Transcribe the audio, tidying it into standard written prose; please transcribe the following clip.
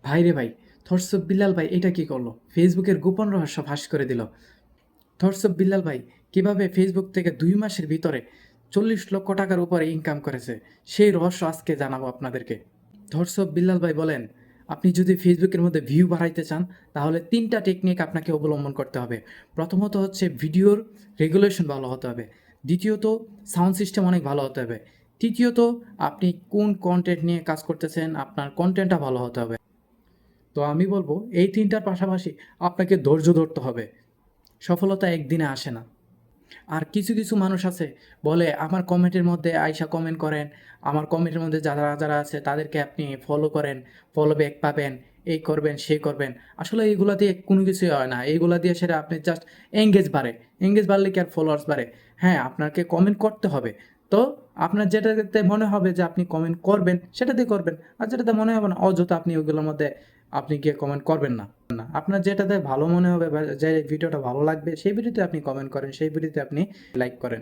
ভাই রে ভাই, থটস অফ বিল্লাল ভাই এটা কি করলো? ফেসবুকের গোপন রহস্য ফাঁস করে দিল। থটস অফ বিল্লাল ভাই কিভাবে ফেসবুক থেকে ২ মাসের ভিতরে ৪০ লক্ষ টাকার উপরে ইনকাম করেছে, সেই রহস্য আজকে জানাবো আপনাদেরকে। থটস অফ বিল্লাল ভাই বলেন, আপনি যদি ফেসবুকের মধ্যে ভিউ বাড়াইতে চান, তাহলে ৩ টা টেকনিক আপনাকে অবলম্বন করতে হবে। প্রথমত হচ্ছে ভিডিওর রেগুলেশন ভালো হতে হবে। দ্বিতীয়ত সাউন্ড সিস্টেম অনেক ভালো হতে হবে। তৃতীয়ত আপনি কোন কনটেন্ট নিয়ে কাজ করতেছেন, আপনার কনটেন্টটা ভালো হতে হবে। তো আমি বলবো এই ৩ টার পাশাপাশি আপনাকে ধৈর্য ধরতে হবে। সফলতা একদিনে আসে না। আর কিছু, কিছু মানুষ আছে বলে আমার কমেন্টের মধ্যে আইসা কমেন্ট করেন, আমার কমেন্টের মধ্যে যারা আছে তাদেরকে আপনি ফলো করেন, ফলো ব্যাক পাবেন, এই করবেন, সেই করবেন। আসলে এইগুলা দিয়ে কোনো কিছুই হয় না। এইগুলা দিয়ে সেটা আপনি জাস্ট এঙ্গেজ বাড়ে। এঙ্গেজ বাড়লে কি আর ফলোয়ার্স বাড়ে? হ্যাঁ, আপনাকে কমেন্ট করতে হবে। তো আপনার যেটাতে মনে হবে যে আপনি কমেন্ট করবেন, সেটাতে করবেন। আর যেটাতে মনে হবে না, অযথা আপনি ওগুলোর মধ্যে আপনি গিয়ে কমেন্ট করবেন না। আপনার যেটাতে ভালো মনে হবে বা যে ভিডিওটা ভালো লাগবে সেই ভিডিওতে আপনি কমেন্ট করেন, সেই ভিডিওতে আপনি লাইক করেন।